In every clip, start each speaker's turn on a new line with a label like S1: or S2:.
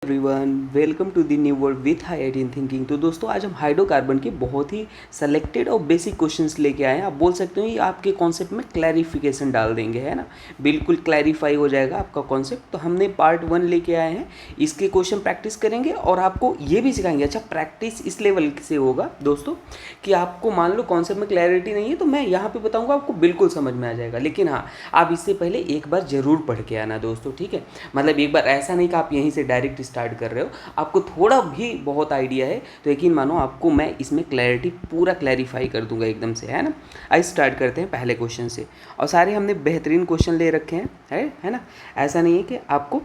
S1: Everyone, welcome to the new world with हाईआईटी thinking. तो दोस्तों, आज हम हाइड्रोकार्बन के बहुत ही सेलेक्टेड और बेसिक क्वेश्चंस लेके आए हैं। आप बोल सकते हो ये आपके कॉन्सेप्ट में क्लैरिफिकेशन डाल देंगे, है ना। बिल्कुल क्लैरिफाई हो जाएगा आपका कॉन्सेप्ट। तो हमने पार्ट 1 लेके आए हैं, इसके क्वेश्चन प्रैक्टिस करेंगे और आपको ये भी सिखाएंगे। अच्छा, प्रैक्टिस इस लेवल से होगा दोस्तों कि आपको मान लो कॉन्सेप्ट में क्लैरिटी नहीं है तो मैं यहाँ पे बताऊँगा, आपको बिल्कुल समझ में आ जाएगा। लेकिन हाँ, आप इससे पहले एक बार ज़रूर पढ़ के आना दोस्तों, ठीक है। मतलब एक बार ऐसा नहीं कि आप यहीं से डायरेक्ट स्टार्ट कर रहे हो, आपको थोड़ा भी बहुत आइडिया है तो यकीन मानो आपको मैं इसमें क्लैरिटी पूरा क्लैरिफाई कर दूंगा एकदम से, है ना। आइए स्टार्ट करते हैं पहले क्वेश्चन से। और सारे हमने बेहतरीन क्वेश्चन ले रखे हैं, है ना। ऐसा नहीं है कि आपको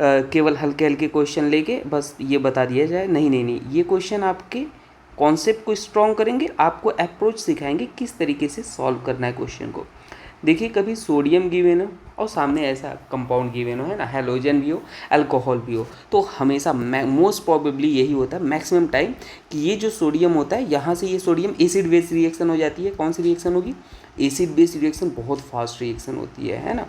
S1: केवल हल्के हल्के क्वेश्चन लेके बस ये बता दिया जाए, नहीं नहीं नहीं। ये क्वेश्चन आपके कॉन्सेप्ट को स्ट्रॉन्ग करेंगे, आपको अप्रोच सिखाएंगे किस तरीके से सॉल्व करना है क्वेश्चन को। देखिए, कभी सोडियम गिवन हो और सामने ऐसा कंपाउंड गिवन हो, है ना, हैलोजन भी हो, अल्कोहल भी हो, तो हमेशा मोस्ट प्रोबेबली यही होता है मैक्सिमम टाइम कि ये जो सोडियम होता है, यहाँ से ये सोडियम एसिड बेस रिएक्शन हो जाती है। कौन सी रिएक्शन होगी? Acid base reaction. बहुत फास्ट रिएक्शन होती है ना।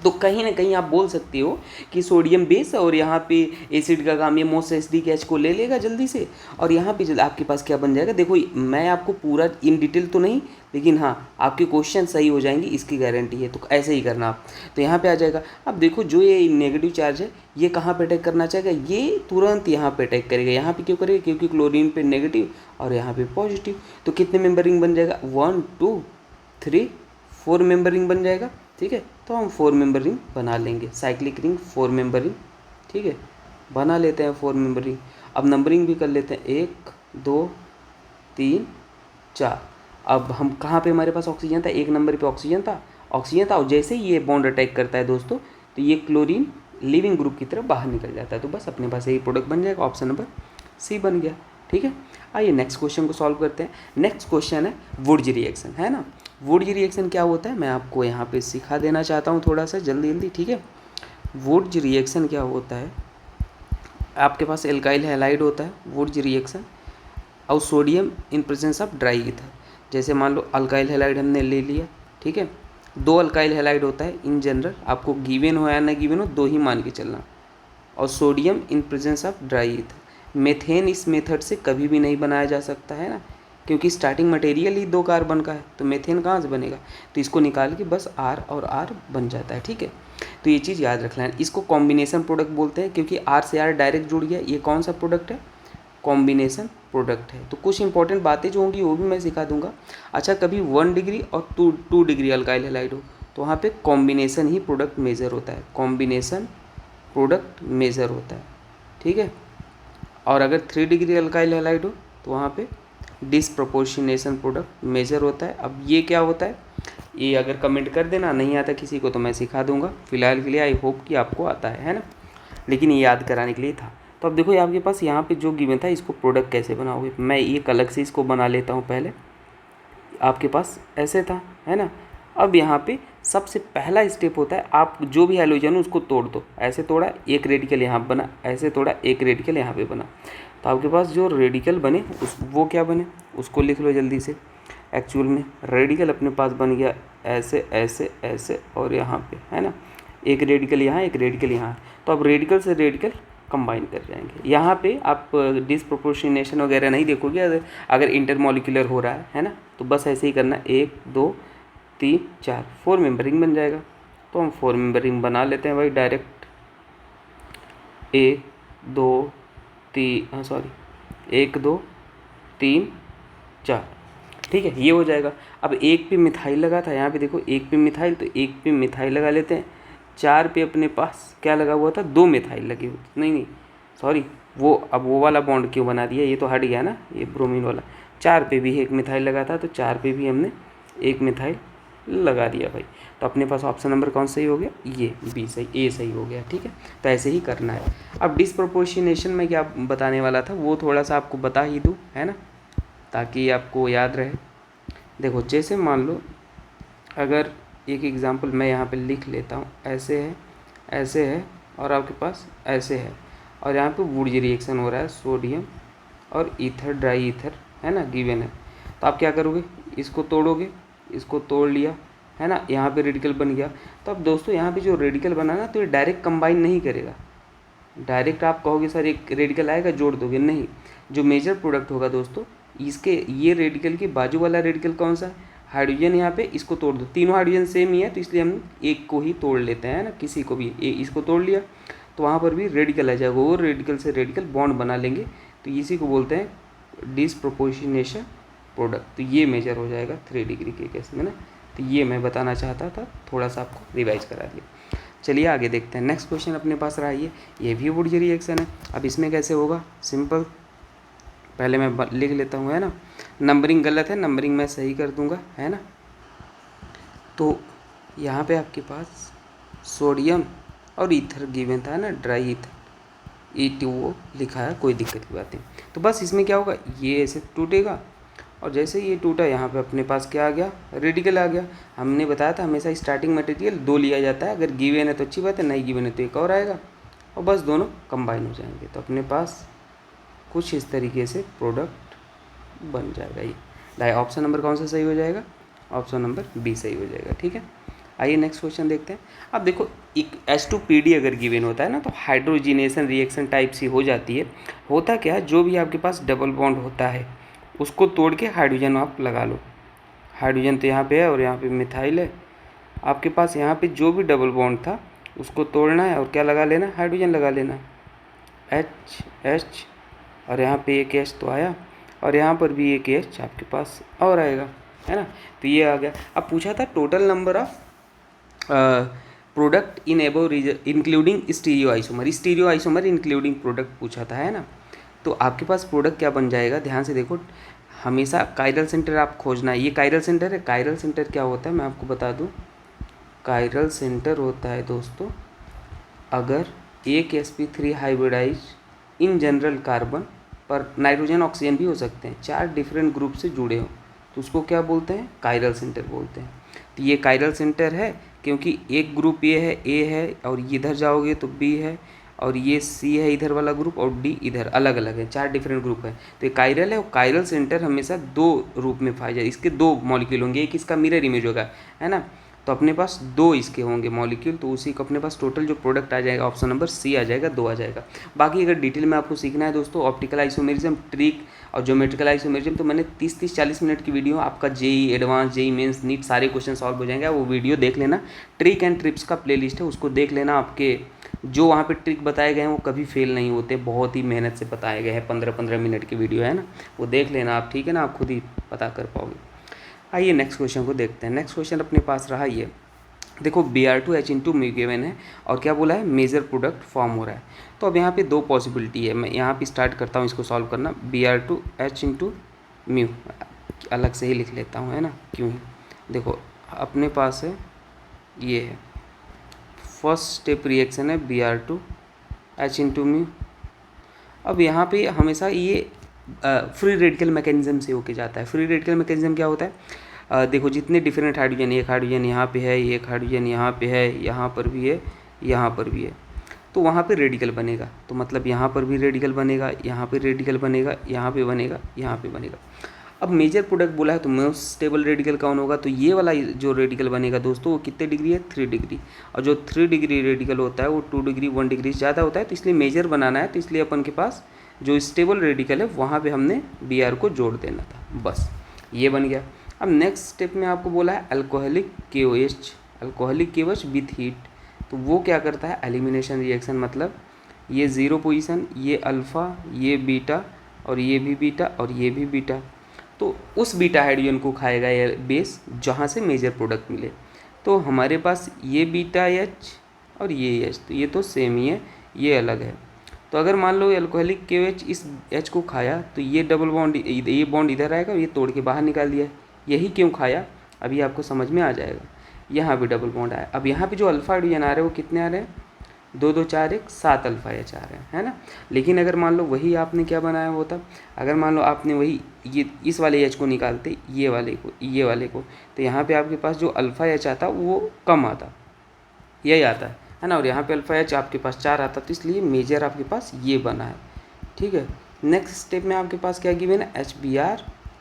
S1: तो कहीं ना कहीं आप बोल सकते हो कि सोडियम बेस और यहाँ पे एसिड का काम, ये मोस्ट एसिडिक एच को ले लेगा जल्दी से, और यहाँ पे आपके पास क्या बन जाएगा। देखो, मैं आपको पूरा इन डिटेल तो नहीं, लेकिन हाँ आपके क्वेश्चन सही हो जाएंगे इसकी गारंटी है। तो ऐसे ही करना आप। तो यहाँ पे आ जाएगा। अब देखो, जो ये नेगेटिव चार्ज है ये कहाँ पे अटैक करना चाहेगा? ये तुरंत यहाँ पे अटैक करेगा। यहाँ पे क्यों करेगा? क्योंकि क्लोरीन पे नेगेटिव और यहाँ पे पॉजिटिव। तो कितने मेंबर रिंग बन जाएगा? 1 2 3 4 मेंबर रिंग बन जाएगा, ठीक है। तो हम 4 मेंबर रिंग बना लेंगे, साइक्लिक रिंग 4 मेंबर रिंग, ठीक है। बना लेते हैं 4 मेंबर रिंग। अब नंबरिंग भी कर लेते हैं, 1 2 3 4। अब हम कहाँ पे हमारे पास ऑक्सीजन था? एक नंबर पे ऑक्सीजन था, और जैसे ही ये बॉन्ड अटैक करता है दोस्तों, तो ये क्लोरीन लिविंग ग्रुप की तरफ बाहर निकल जाता है। तो बस अपने पास यही प्रोडक्ट बन जाएगा। ऑप्शन नंबर सी बन गया, ठीक है। आइए नेक्स्ट क्वेश्चन को सॉल्व करते हैं। नेक्स्ट क्वेश्चन है वुड्स रिएक्शन, है ना। वुड्स रिएक्शन क्या होता है मैं आपको यहाँ पे सिखा देना चाहता हूँ थोड़ा सा जल्दी जल्दी, ठीक है। वुड्स रिएक्शन क्या होता है? आपके पास एल्काइल हैलाइड होता है वुड्स रिएक्शन, और sodium in presence of dry ether. जैसे मान लो अल्काइल हैलाइड हमने ले लिया, ठीक है। 2 अल्काइल हैलाइड होता है इन जनरल, आपको गिवन हो या ना गिवन हो 2 ही मान के चलना। और sodium in presence of dry ether. Methane इस मेथड से कभी भी नहीं बनाया जा सकता, है ना, क्योंकि स्टार्टिंग मटेरियल ही 2 कार्बन का है, तो मेथेन कहाँ से बनेगा? तो इसको निकाल के बस R और R बन जाता है, ठीक है। तो ये चीज़ याद रखना है। इसको कॉम्बिनेशन प्रोडक्ट बोलते हैं क्योंकि R से R डायरेक्ट जुड़ गया। ये कौन सा प्रोडक्ट है? कॉम्बिनेशन प्रोडक्ट है। तो कुछ इंपॉर्टेंट बातें जो होंगी वो भी मैं सिखा दूंगा। अच्छा, कभी 1 डिग्री और 2 डिग्री अल्काइल हैलाइड हो तो वहाँ पे कॉम्बिनेशन ही प्रोडक्ट मेजर होता है, कॉम्बिनेशन प्रोडक्ट मेजर होता है, ठीक है। और अगर 3 डिग्री अल्काइल हैलाइड हो तो वहाँ पे डिसप्रपोर्शनेशन प्रोडक्ट मेजर होता है। अब ये क्या होता है, ये अगर कमेंट कर देना, नहीं आता किसी को तो मैं सिखा दूंगा। फिलहाल के लिए आई होप कि आपको आता है ना, लेकिन ये याद कराने के लिए था। तो अब देखो, ये आपके पास यहाँ पे जो गिवन था, इसको प्रोडक्ट कैसे बनाओगे? मैं एक अलग से इसको बना लेता हूँ पहले। आपके पास ऐसे था, है ना। अब यहाँ पे सबसे पहला स्टेप होता है, आप जो भी हैलोजन हो उसको तोड़ दो। ऐसे तोड़ा, एक रेडिकल यहाँ बना, ऐसे तोड़ा, एक रेडिकल यहाँ पे बना। तो आपके पास जो रेडिकल बने वो क्या बने उसको लिख लो जल्दी से। एक्चुअल में रेडिकल अपने पास बन गया ऐसे ऐसे ऐसे और यहाँ पे, है ना। एक रेडिकल यहाँ, एक रेडिकल यहाँ। तो अब रेडिकल से रेडिकल कंबाइन कर जाएंगे। यहाँ पे आप डिसप्रोपोर्शनेशन वगैरह नहीं देखोगे अगर इंटरमोलिकुलर हो रहा है ना। तो बस ऐसे ही करना, 1 2 3 4 4 मेंबर रिंग बन जाएगा। तो हम 4 मेंबर रिंग बना लेते हैं भाई डायरेक्ट। 1 2 3 1 2 3 4, ठीक है, ये हो जाएगा। अब एक पे मिथाइल लगा था, यहाँ पे देखो एक पे मिथाइल, तो एक पे मिथाइल लगा लेते हैं। 4 पे अपने पास क्या लगा हुआ था? 2 मिथाइल लगे हुए, नहीं सॉरी, वो अब वो वाला बॉन्ड क्यों बना दिया, ये तो हट गया ना, ये ब्रोमीन वाला। 4 पे भी एक मिथाइल लगा था, तो 4 पे भी हमने एक मिथाइल लगा दिया भाई। तो अपने पास ऑप्शन नंबर कौन सही हो गया? ये बी सही, ए सही हो गया, ठीक है। तो ऐसे ही करना है। अब डिसप्रोपोर्शनेशन में क्या बताने वाला था वो थोड़ा सा आपको बता ही दूँ, है ना, ताकि आपको याद रहे। देखो, जैसे मान लो अगर एक एग्जांपल मैं यहाँ पे लिख लेता हूँ, ऐसे है और आपके पास ऐसे है, और यहाँ पे वुड्स रिएक्शन हो रहा है, सोडियम और ईथर, ड्राई ईथर, है ना, गिवन है। तो आप क्या करोगे? इसको तोड़ोगे, इसको तोड़ लिया, है ना, यहाँ पे रेडिकल बन गया। तो अब दोस्तों यहाँ पे जो रेडिकल बना ना, तो ये डायरेक्ट कंबाइन नहीं करेगा, डायरेक्ट आप कहोगे सर एक रेडिकल आएगा जोड़ दोगे, नहीं। जो मेजर प्रोडक्ट होगा दोस्तों, इसके ये रेडिकल के बाजू वाला रेडिकल कौन सा है, हाइड्रोजन यहाँ पे, इसको तोड़ दो, तीनों हाइड्रोजन सेम ही है तो इसलिए हम एक को ही तोड़ लेते हैं ना, किसी को भी इसको तोड़ लिया तो वहाँ पर भी रेडिकल आ जाएगा, और रेडिकल से रेडिकल बॉन्ड बना लेंगे, तो इसी को बोलते हैं डिसप्रोपोर्शनेशन प्रोडक्ट। तो ये मेजर हो जाएगा 3 डिग्री के केस में ना। तो ये मैं बताना चाहता था, थोड़ा सा आपको रिवाइज करा दिया। चलिए आगे देखते हैं। नेक्स्ट क्वेश्चन अपने पास रहा ये भी वुडजी रिएक्शन है। अब इसमें कैसे होगा, सिंपल, पहले मैं लिख लेता हूँ, है ना। नंबरिंग गलत है, नंबरिंग मैं सही कर दूंगा, है ना। तो यहाँ पे आपके पास सोडियम और ईथर गिवन था ना, ड्राई ईथर, E2O लिखा है, कोई दिक्कत की बात नहीं। तो बस इसमें क्या होगा, ये ऐसे टूटेगा, और जैसे ये टूटा यहाँ पे अपने पास क्या आ गया, रेडिकल आ गया। हमने बताया था हमेशा स्टार्टिंग मटेरियल 2 लिया जाता है, अगर गिवन है तो अच्छी बात है, नहीं गिवन है तो एक और आएगा, और बस दोनों कंबाइन हो जाएंगे। तो अपने पास कुछ इस तरीके से प्रोडक्ट बन जाएगा। ये ऑप्शन नंबर कौन सा सही हो जाएगा, ऑप्शन नंबर बी सही हो जाएगा, ठीक है। आइए नेक्स्ट क्वेश्चन देखते हैं। अब देखो एक H2PD अगर गिवन होता है ना, तो हाइड्रोजिनेशन रिएक्शन टाइप सी हो जाती है। होता क्या है, जो भी आपके पास डबल बॉन्ड होता है उसको तोड़ के हाइड्रोजन आप लगा लो। हाइड्रोजन तो यहाँ पे है और यहाँ पे मिथाइल है, आपके पास यहाँ पे जो भी डबल बॉन्ड था उसको तोड़ना है और क्या लगा लेना, हाइड्रोजन लगा लेना, H और यहाँ पे एक H तो आया, और यहाँ पर भी एक H आपके पास और आएगा, है ना। तो ये आ गया। अब पूछा था total number of product in above including stereo isomer including product पूछा था, है ना। तो आपके पास प्रोडक्ट क्या बन जाएगा, ध्यान से देखो, हमेशा कायरल सेंटर आप खोजना है। ये कायरल सेंटर है। कायरल सेंटर क्या होता है मैं आपको बता दूं, कायरल सेंटर होता है दोस्तों, अगर एक sp3 hybridise in general carbon पर नाइट्रोजन ऑक्सीजन भी हो सकते हैं, 4 डिफरेंट ग्रुप से जुड़े हो, तो उसको क्या बोलते हैं, कायरल सेंटर बोलते हैं। तो ये कायरल सेंटर है क्योंकि एक ग्रुप ये है, ए है, और इधर जाओगे तो बी है, और ये सी है इधर वाला ग्रुप, और डी इधर, अलग अलग है, 4 डिफरेंट ग्रुप है। तो ये कायरल है, और कायरल सेंटर हमेशा 2 रूप में पाया जाए, इसके 2 मॉलिक्यूल होंगे, एक इसका मिरर इमेज होगा, है ना। तो अपने पास 2 इसके होंगे मॉलिक्यूल, तो उसी को अपने पास टोटल जो प्रोडक्ट आ जाएगा ऑप्शन नंबर सी आ जाएगा, 2 आ जाएगा। बाकी अगर डिटेल में आपको सीखना है दोस्तों, ऑप्टिकल आइसोमेरिज्म, ट्रिक और ज्योमेट्रिकल आइसोमेरिज्म, तो मैंने 30-40 मिनट की वीडियो, आपका JEE advance, JEE mains, NEET सारे क्वेश्चन सॉल्व हो जाएंगे, वो वीडियो देख लेना। ट्रिक एंड ट्रिप्स का प्लेलिस्ट है, उसको देख लेना। आपके जो वहाँ पे ट्रिक बताए गए हैं वो कभी फेल नहीं होते, बहुत ही मेहनत से बताए गए हैं, 15-15 मिनट की वीडियो है ना, वो देख लेना आप, ठीक है ना, आप खुद ही पता कर पाओगे। आइए नेक्स्ट क्वेश्चन को देखते हैं। नेक्स्ट क्वेश्चन अपने पास रहा ये, देखो Br2H गिवन है और क्या बोला है, मेजर प्रोडक्ट फॉर्म हो रहा है। तो अब यहाँ पे 2 पॉसिबिलिटी है, मैं यहाँ पे स्टार्ट करता हूँ इसको सॉल्व करना। Br2H अलग से ही लिख लेता हूँ, है ना, क्यों ही, देखो अपने पास है, ये है फर्स्ट स्टेप रिएक्शन है Br2H। अब यहाँ पे हमेशा ये फ्री रेडिकल मैकेनिज्म से होके जाता है। फ्री रेडिकल मैकेनिज्म क्या होता है, देखो जितने डिफरेंट हाइड्रोजन, एक हाइड्रोजन यहाँ पे है, एक हाइड्रोजन यहाँ पे है, यहाँ पर भी है, यहाँ पर भी है, तो वहाँ पे रेडिकल बनेगा। तो मतलब यहाँ पर भी रेडिकल बनेगा, यहाँ पे रेडिकल बनेगा, यहाँ पे बनेगा, यहाँ पे बनेगा। अब मेजर प्रोडक्ट बोला है तो मोस्ट स्टेबल रेडिकल कौन होगा, तो ये वाला जो रेडिकल बनेगा दोस्तों वो कितने डिग्री है, 3 डिग्री। और जो 3 डिग्री रेडिकल होता है वो 2 डिग्री 1 डिग्री से ज़्यादा होता है, तो इसलिए मेजर बनाना है, तो इसलिए अपन के पास जो स्टेबल रेडिकल है वहाँ पे हमने Br को जोड़ देना था, बस ये बन गया। अब नेक्स्ट स्टेप में आपको बोला है अल्कोहलिक KOH विथ हीट, तो वो क्या करता है, एलिमिनेशन रिएक्शन, मतलब ये 0 पोजीशन, ये अल्फ़ा, ये बीटा, और ये भी बीटा, और ये भी बीटा, तो उस बीटा हाइड्रोजन को खाएगा ये बेस जहाँ से मेजर प्रोडक्ट मिले। तो हमारे पास ये बीटा H और ये H, तो ये तो सेम ही है, ये अलग है। तो अगर मान लो अल्कोहलिक KOH इस H को खाया तो ये डबल बॉन्ड, ये बॉन्ड इधर आएगा, ये तोड़ के बाहर निकाल दिया। यही क्यों खाया अभी आपको समझ में आ जाएगा। यहाँ भी डबल बॉन्ड आया। अब यहाँ पे जो अल्फ़ा हाइड्रोजन आ रहे हैं वो कितने आ रहे हैं, 2 2 4 1 7 अल्फ़ा H आ रहे हैं, है ना। लेकिन अगर मान लो वही आपने क्या बनाया होता, अगर मान लो आपने वही ये इस वाले H को निकालते ये वाले को, तो यहाँ पे आपके पास जो अल्फ़ा H आता वो कम आता, यही आता है ना, और यहाँ पे अल्फ़ा H आपके पास 4 आता, तो इसलिए मेजर आपके पास ये बना है, ठीक है। नेक्स्ट स्टेप में आपके पास क्या गिवन है, HBr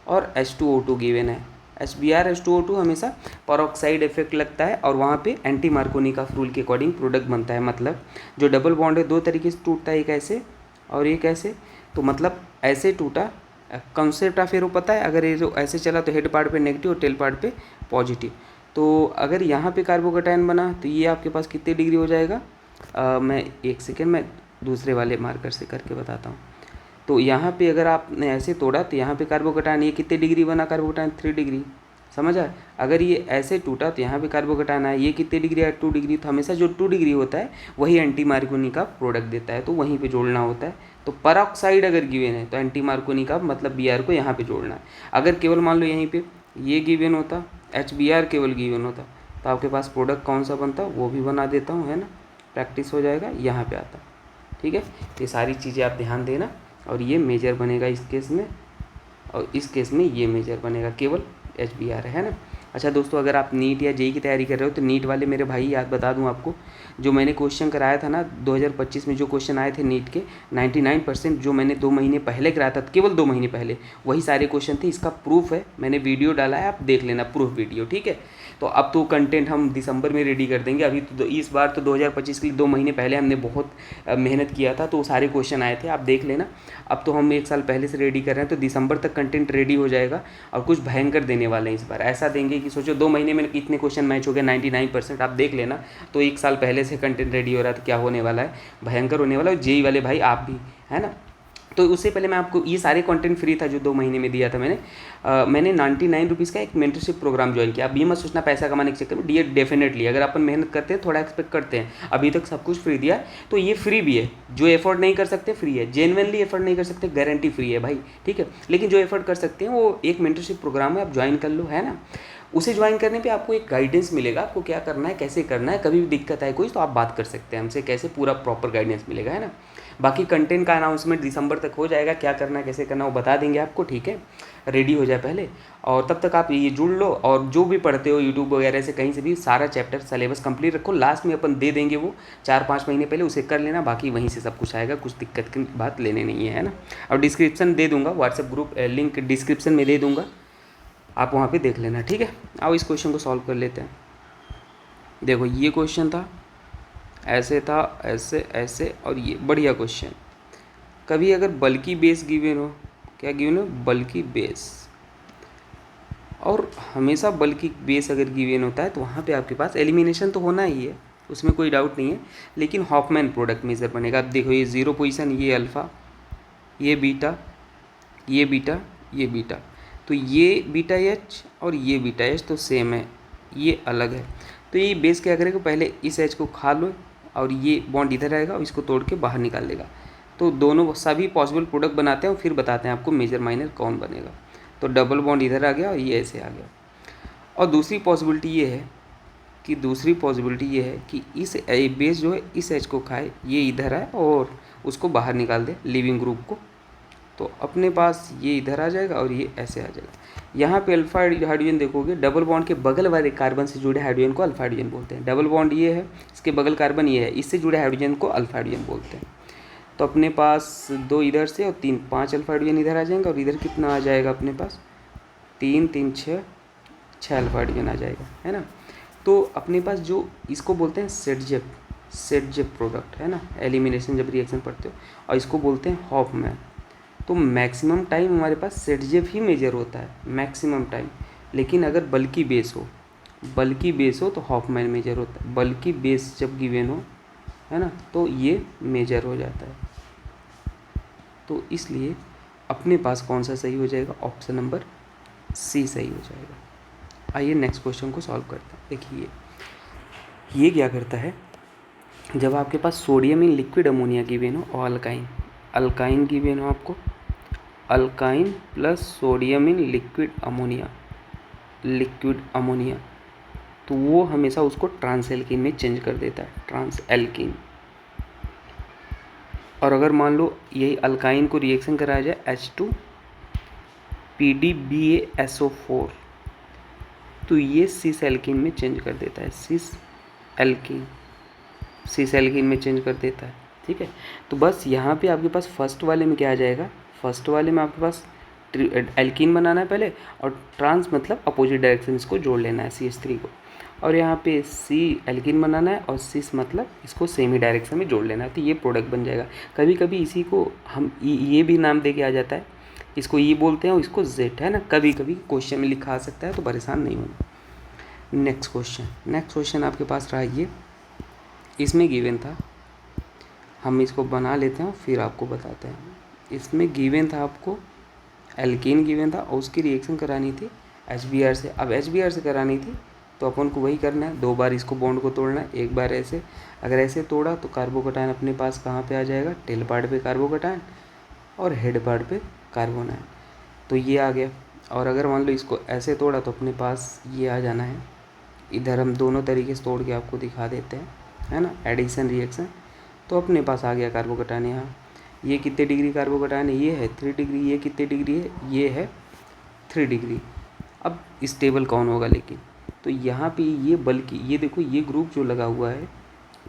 S1: और H2O2 गिवन है। HBr H2O2 हमेशा परऑक्साइड इफेक्ट लगता है और वहाँ पे एंटी मार्कोनिकॉफ रूल के अकॉर्डिंग प्रोडक्ट बनता है। मतलब जो डबल बॉन्ड है दो तरीके से टूटता है, एक ऐसे और एक ऐसे। तो मतलब ऐसे टूटा, कंसेप्ट ऑफ एरो पता है, अगर ये जो ऐसे चला तो हेड पार्ट पे नेगेटिव और टेल पार्ट पे पॉजिटिव। तो अगर यहाँ पे कार्बोकैटायन बना तो ये आपके पास कितने डिग्री हो जाएगा, मैं एक सेकेंड मैं दूसरे वाले मार्कर से करके बताता हूँ। तो यहाँ पे अगर आपने ऐसे तोड़ा तो यहाँ पे कार्बोकैटायन ये कितने डिग्री बना, कार्बोकैटायन 3 डिग्री, समझ आया। अगर ये ऐसे टूटा तो यहाँ पे कार्बोकैटायन आया, ये कितने डिग्री है, 2 डिग्री। तो हमेशा जो 2 डिग्री होता है वही एंटी मार्कोनी का प्रोडक्ट देता है, तो वहीं पे जोड़ना होता है। तो परऑक्साइड अगर गिवन है तो एंटी मार्कोनी का मतलब Br को यहाँ पे जोड़ना है। अगर केवल मान लो यहीं पे ये गिवन होता, HBr केवल गिवन होता, तो आपके पास प्रोडक्ट कौन सा बनता वो भी बना देता हूँ, है ना, प्रैक्टिस हो जाएगा, यहाँ पे आता। ठीक है, ये सारी चीज़ें आप ध्यान देना। और ये मेजर बनेगा इस केस में, और इस केस में ये मेजर बनेगा, केवल HBr है ना। अच्छा दोस्तों, अगर आप नीट या जेई की तैयारी कर रहे हो तो नीट वाले मेरे भाई याद बता दूं आपको, जो मैंने क्वेश्चन कराया था ना 2025 में, जो क्वेश्चन आए थे नीट के 99% जो मैंने 2 महीने पहले कराया था, केवल 2 महीने पहले, वही सारे क्वेश्चन थे। इसका प्रूफ है, मैंने वीडियो डाला है, आप देख लेना प्रूफ वीडियो, ठीक है। तो अब तो कंटेंट हम दिसंबर में रेडी कर देंगे। अभी तो इस बार तो 2025 के लिए 2 महीने पहले हमने बहुत मेहनत किया था, तो सारे क्वेश्चन आए थे, आप देख लेना। अब तो हम 1 साल पहले से रेडी कर रहे हैं, तो दिसंबर तक कंटेंट रेडी हो जाएगा और कुछ भयंकर देने वाले हैं इस बार। ऐसा देंगे कि सोचो 2 महीने में कितने क्वेश्चन मैच हो गए, 99%, आप देख लेना। तो 1 साल पहले से कंटेंट रेडी हो रहा है तो क्या होने वाला है, भयंकर होने वाला है। जेई वाले भाई आप भी, है ना। तो उससे पहले मैं आपको ये सारे कंटेंट फ्री था जो 2 महीने में दिया था मैंने 99 रुपीज़ का एक मेंटरशिप प्रोग्राम ज्वाइन किया। अब ये मत सोचना पैसा कमाने के चक्कर में, डी डेफिनेटली अगर अपन मेहनत करते हैं, थोड़ा एक्सपेक्ट करते हैं, अभी तक सब कुछ फ्री दिया तो ये फ्री भी है। जो एफर्ट नहीं कर सकते फ्री है, जेन्युइनली एफर्ट नहीं कर सकते गारंटी फ्री है भाई, ठीक है। लेकिन जो एफर्ट कर सकते हैं वो एक मेंटरशिप प्रोग्राम है, आप ज्वाइन कर लो, है ना। उसे ज्वाइन करने पे आपको एक गाइडेंस मिलेगा, आपको क्या करना है, कैसे करना है, कभी भी दिक्कत आए कोई तो आप बात कर सकते हैं हमसे, कैसे पूरा प्रॉपर गाइडेंस मिलेगा, है ना। बाकी कंटेंट का अनाउंसमेंट दिसंबर तक हो जाएगा, क्या करना है कैसे करना है वो बता देंगे आपको, ठीक है। रेडी हो जाए पहले, और तब तक आप ये जुड़ लो। और जो भी पढ़ते हो यूट्यूब वगैरह से कहीं से भी, सारा चैप्टर सिलेबस कंप्लीट रखो, लास्ट में अपन दे देंगे वो 4-5 महीने पहले, उसे कर लेना, बाकी वहीं से सब कुछ आएगा, कुछ दिक्कत की बात लेने नहीं है ना। और डिस्क्रिप्शन दे दूँगा, व्हाट्सएप ग्रुप लिंक डिस्क्रिप्शन में दे दूँगा, आप वहाँ पे देख लेना, ठीक है। आओ इस क्वेश्चन को सॉल्व कर लेते हैं। देखो ये क्वेश्चन था, ऐसे था, ऐसे ऐसे, और ये बढ़िया क्वेश्चन। कभी अगर बल्कि बेस गिवन हो, क्या गिवन हो, बल्कि बेस, और हमेशा बल्कि बेस अगर गिवन होता है तो वहाँ पे आपके पास एलिमिनेशन तो होना ही है, उसमें कोई डाउट नहीं है, लेकिन हॉफमैन प्रोडक्ट मेजर बनेगा। अब देखो ये 0 पोजीशन, ये अल्फ़ा, ये बीटा, ये बीटा, ये बीटा, तो ये बीटा एच और ये बीटा एच तो सेम है, ये अलग है। तो ये बेस क्या करेगा, पहले इस एच को खा लो और ये बॉन्ड इधर आएगा और इसको तोड़ के बाहर निकाल लेगा। तो दोनों सभी पॉसिबल प्रोडक्ट बनाते हैं और फिर बताते हैं आपको मेजर माइनर कौन बनेगा। तो डबल बॉन्ड इधर आ गया और ये ऐसे आ गया। और दूसरी पॉसिबिलिटी ये है कि इस बेस जो है इस एच को खाए, ये इधर आए और उसको बाहर निकाल दे लिविंग ग्रुप को, तो अपने पास ये इधर आ जाएगा और ये ऐसे आ जाएगा। यहाँ पे अल्फा हाइड्रोजन देखोगे, डबल बॉन्ड के बगल वाले कार्बन से जुड़े हाइड्रोजन को अल्फा हाइड्रोजन बोलते हैं। डबल बॉन्ड ये है, इसके बगल कार्बन ये है, इससे जुड़े हाइड्रोजन को अल्फा हाइड्रोजन बोलते हैं। तो अपने पास 2 इधर से और 5 अल्फा हाइड्रोजन इधर आ जाएंगे, और इधर कितना आ जाएगा अपने पास 3 3 6 अल्फा हाइड्रोजन आ जाएगा, है ना। तो अपने पास जो इसको बोलते हैं सेटजेप प्रोडक्ट, है ना, एलिमिनेशन जब रिएक्शन पढ़ते हो, और इसको बोलते हैं हॉफमैन। तो मैक्सिमम टाइम हमारे पास सेटजेप ही मेजर होता है, मैक्सिमम टाइम। लेकिन अगर बल्कि बेस हो तो हॉफमैन मेजर होता है। बल्कि बेस जब गिवन हो, है ना, तो ये मेजर हो जाता है। तो इसलिए अपने पास कौन सा सही हो जाएगा, ऑप्शन नंबर सी सही हो जाएगा। आइए नेक्स्ट क्वेश्चन को सॉल्व करते हैं। देखिए ये क्या करता है, जब आपके पास sodium in liquid ammonia given हो और अल्काइन गिवन हो, आपको alkyne plus sodium in liquid ammonia, तो वो हमेशा उसको ट्रांस एल्कीन में चेंज कर देता है, ट्रांस एल्कीन। और अगर मान लो यही अल्काइन को रिएक्शन कराया जाए H2 PDBaSO4, तो ये सिस एल्कीन में चेंज कर देता है, सिस एल्कीन में चेंज कर देता है, ठीक है। तो बस यहाँ पे आपके पास फर्स्ट वाले में क्या आ जाएगा, फर्स्ट वाले में आपके पास एल्कीन बनाना है पहले, और ट्रांस मतलब अपोजिट डायरेक्शन इसको जोड़ लेना है CH3 को, और यहाँ पे C एल्कीन बनाना है और सिस मतलब इसको सेम ही डायरेक्शन में जोड़ लेना है, तो ये प्रोडक्ट बन जाएगा। कभी कभी इसी को हम ये भी नाम दे के आ जाता है, इसको ई बोलते हैं और इसको जेड, है ना, कभी कभी क्वेश्चन में लिखा आ सकता है, तो परेशान नहीं होना। नेक्स्ट क्वेश्चन आपके पास रहा ये, इसमें गिवन था, हम इसको बना लेते हैं फिर आपको बताते हैं। इसमें गिवन था आपको एल्कीन गिवन था और उसकी रिएक्शन करानी थी HBr से। अब HBr से करानी थी तो अपन को वही करना है, 2 बार इसको बॉन्ड को तोड़ना है, एक बार ऐसे। अगर ऐसे तोड़ा तो कार्बोकटायन अपने पास कहाँ पे आ जाएगा, टेल पार्ट पे कार्बोकटायन और हेड पार्ट पे कार्बोन आयन, तो ये आ गया। और अगर मान लो इसको ऐसे तोड़ा तो अपने पास ये आ जाना है। इधर हम दोनों तरीके से तोड़ के आपको दिखा देते हैं, है ना, एडिशन रिएक्शन। तो अपने पास आ गया कार्बोकटायन यहाँ। ये कितने डिग्री कार्बोकटायन है, ये है 3 डिग्री। ये कितने डिग्री है, ये है 3 डिग्री। अब स्टेबल कौन होगा लेकिन, तो यहाँ पे ये, बल्कि ये देखो ये ग्रुप जो लगा हुआ है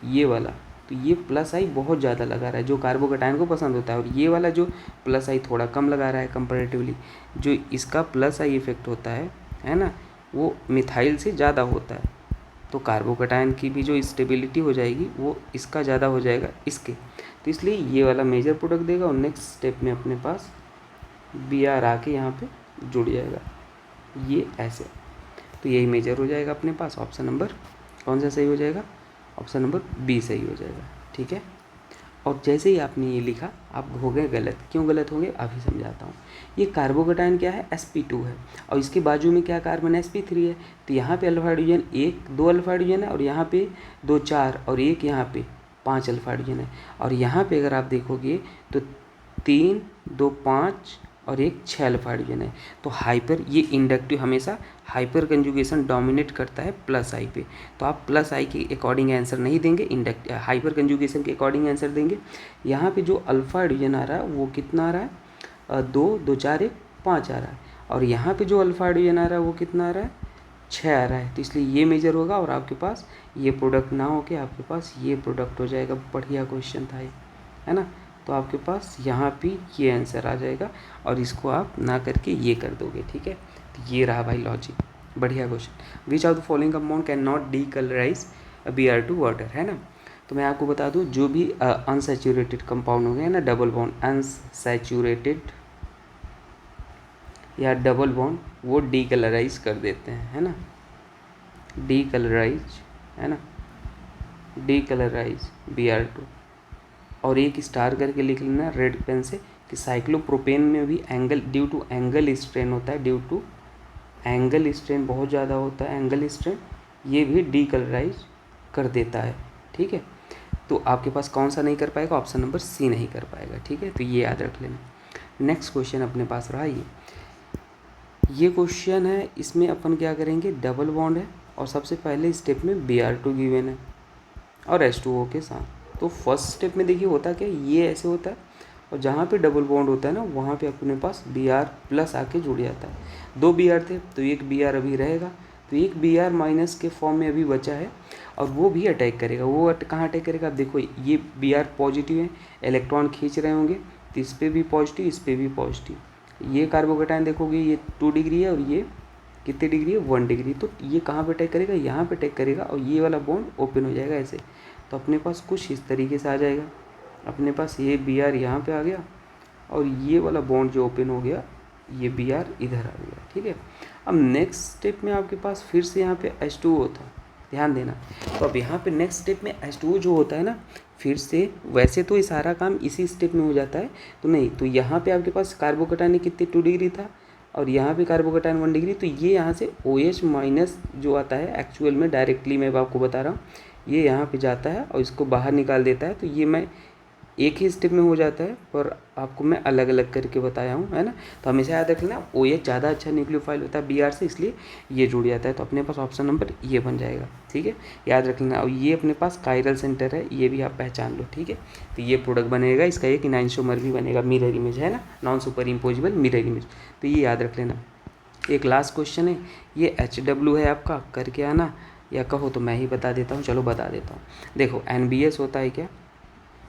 S1: ये वाला, तो ये प्लस आई बहुत ज़्यादा लगा रहा है जो कार्बोकटायन को पसंद होता है, और ये वाला जो प्लस आई थोड़ा कम लगा रहा है कंपैरेटिवली। जो इसका प्लस आई इफेक्ट होता है ना, वो मिथाइल से ज़्यादा होता है। तो कार्बोकटायन की भी जो स्टेबिलिटी हो जाएगी वो इसका ज़्यादा हो जाएगा इसके, तो इसलिए ये वाला मेजर प्रोडक्ट देगा। और नेक्स्ट स्टेप में अपने पास Br आके यहाँ पे जुड़ जाएगा, ये ऐसे, तो यही मेजर हो जाएगा अपने पास। ऑप्शन नंबर कौन सा सही हो जाएगा, ऑप्शन नंबर बी सही हो जाएगा, ठीक है। और जैसे ही आपने ये लिखा आप हो गए गलत। क्यों गलत होंगे अभी समझाता हूँ। ये कार्बोकटायन क्या है, sp2 है, और इसके बाजू में क्या कार्बन sp3 है। तो यहाँ पे अल्फा हाइड्रोजन 2 अल्फा हाइड्रोजन है, और यहाँ पे 2 4 और एक यहाँ पे 5 अल्फा हाइड्रोजन है। और यहाँ पे अगर आप देखोगे तो 3 2 5 और एक 6 अल्फा हाइड्रोजन है। तो हाइपर, ये इंडक्टिव हमेशा हाइपर कंजुगेशन डोमिनेट करता है प्लस आई पे, तो आप प्लस आई के अकॉर्डिंग आंसर नहीं देंगे, हाइपर कंजुगेशन के अकॉर्डिंग आंसर देंगे। यहाँ पे जो अल्फा हाइड्रोजन आ रहा है वो कितना आ रहा है, 2 2 4 1 5 आ रहा है, और यहाँ पे जो अल्फा हाइड्रोजन आ रहा है वो कितना आ रहा है, 6 आ रहा है। तो इसलिए ये मेजर होगा, और आपके पास ये प्रोडक्ट ना हो के आपके पास ये प्रोडक्ट हो जाएगा। बढ़िया क्वेश्चन था ये, है ना। तो आपके पास यहाँ पे ये आंसर आ जाएगा, और इसको आप ना करके ये कर दोगे, ठीक है। तो ये रहा भाई लॉजिक, बढ़िया question. Which of the following compound can not decolourise Br2 water, है ना। तो मैं आपको बता दूँ, जो भी अनसैचुरेटेड कंपाउंड हो गए ना, डबल बॉन्ड अनसैचुरेटेड या डबल बॉन्ड, वो डीकलराइज कर देते हैं, है ना, डीकलराइज, है ना, डीकलराइज Br2। और एक स्टार करके लिख लेना रेड पेन से कि साइक्लोप्रोपेन में भी angle, due to angle strain होता है, ड्यू टू एंगल स्ट्रेन बहुत ज़्यादा होता है, एंगल स्ट्रेन, ये भी डीकलराइज कर देता है, ठीक है। तो आपके पास कौन सा नहीं कर पाएगा, ऑप्शन नंबर सी नहीं कर पाएगा, ठीक है। तो ये याद रख लेना। नेक्स्ट क्वेश्चन अपने पास रहा ये क्वेश्चन है, इसमें अपन क्या करेंगे, डबल बॉन्ड है और सबसे पहले स्टेप में Br2 गिवन है और H2O के साथ। तो फर्स्ट स्टेप में देखिए होता क्या, ये ऐसे होता है, और जहाँ पे डबल बॉन्ड होता है ना वहाँ पे अपने पास Br प्लस आके जुड़ जाता है। 2 Br थे तो एक Br अभी रहेगा, तो एक Br माइनस के फॉर्म में अभी बचा है, और वो भी अटैक करेगा। वो कहाँ अटैक करेगा, आप देखो ये Br पॉजिटिव है, इलेक्ट्रॉन खींच रहे होंगे, तो इस पर भी पॉजिटिव, इस पर भी पॉजिटिव। ये कार्बोकटायन देखोगे ये 2 डिग्री है, और ये कितने डिग्री है, 1 डिग्री। तो ये कहाँ पे अटैक करेगा, यहाँ पे अटैक करेगा, और ये वाला बॉन्ड ओपन हो जाएगा ऐसे। तो अपने पास कुछ इस तरीके से आ जाएगा, अपने पास ये Br यहाँ पे आ गया, और ये वाला बॉन्ड जो ओपन हो गया ये Br इधर आ गया, ठीक है। अब नेक्स्ट स्टेप में आपके पास फिर से यहाँ पे H2O था, ध्यान देना। तो अब यहाँ पे नेक्स्ट स्टेप में H2O जो होता है ना, फिर से वैसे तो ये सारा काम इसी स्टेप में हो जाता है, तो नहीं, तो यहाँ पे आपके पास कार्बोकटायन कितने 2 डिग्री था, और यहाँ पे कार्बोकटायन 1 डिग्री। तो ये यहाँ से OH माइनस जो आता है एक्चुअल में, डायरेक्टली मैं आपको बता रहा हूँ, ये यहाँ पे जाता है और इसको बाहर निकाल देता है। तो ये मैं एक ही स्टेप में हो जाता है, पर आपको मैं अलग अलग करके बताया हूँ, है ना। तो हमेशा याद रख लेना, OH ज़्यादा अच्छा न्यूक्लियोफाइल होता है Br से, इसलिए ये जुड़ जाता है। तो अपने पास ऑप्शन नंबर ये बन जाएगा, ठीक है, याद रख लेना। और ये अपने पास कायरल सेंटर है, ये भी आप पहचान लो, ठीक है। तो ये प्रोडक्ट बनेगा, इसका एक इनाइंशोमर भी बनेगा, मिरर इमेज, है ना, non super imposable mirror image. तो ये याद रख लेना। एक लास्ट क्वेश्चन है, ये HW है आपका, करके आना, या कहो तो मैं ही बता देता हूँ, चलो बता देता हूँ। देखो NBS होता है क्या,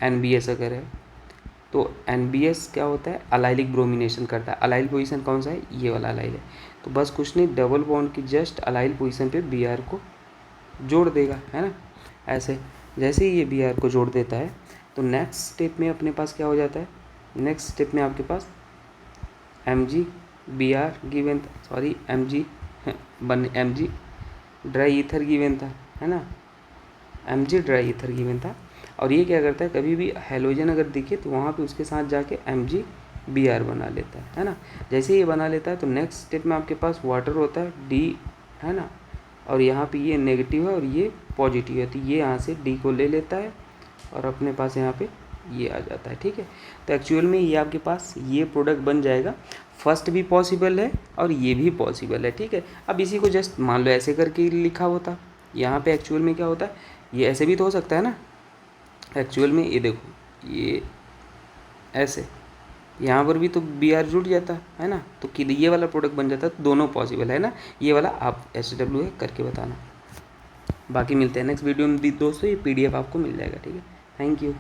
S1: NBS अगर है तो NBS क्या होता है, अलाइलिक ब्रोमिनेशन करता है। अलाइल पोजीशन कौन सा है, ये वाला अलाइल है। तो बस कुछ नहीं, डबल बॉन्ड की जस्ट अलाइल पोजीशन पे Br को जोड़ देगा, है ना। ऐसे जैसे ही ये Br को जोड़ देता है तो नेक्स्ट स्टेप में अपने पास क्या हो जाता है, नेक्स्ट स्टेप में आपके पास Mg Br गिवन था, sorry Mg Mg dry ether given था, है ना, Mg ड्राई ईथर गिवन था। और ये क्या करता है, कभी भी हेलोजन अगर दिखे तो वहाँ पे उसके साथ जाके Mg Br बना लेता है ना। जैसे ही ये बना लेता है तो नेक्स्ट स्टेप में आपके पास वाटर होता है D, है ना, और यहाँ पे ये नेगेटिव है और ये पॉजिटिव है, तो ये यहाँ से D को ले लेता है और अपने पास यहाँ पे ये आ जाता है, ठीक है। तो एक्चुअल में ये आपके पास ये प्रोडक्ट बन जाएगा। फर्स्ट भी पॉसिबल है और ये भी पॉसिबल है, ठीक है। अब इसी को जस्ट मान लो ऐसे करके लिखा होता, यहाँ पे एक्चुअल में क्या होता है, ये ऐसे भी तो हो सकता है ना। एक्चुअल में ये देखो, ये ऐसे यहाँ पर भी तो Br जुड़ जाता है ना, तो कि ये वाला प्रोडक्ट बन जाता, तो दोनों पॉसिबल है ना। ये वाला आप SW है करके बताना। बाकी मिलते हैं नेक्स्ट वीडियो में दोस्तों, ये PDF आपको मिल जाएगा, ठीक है। Thank you.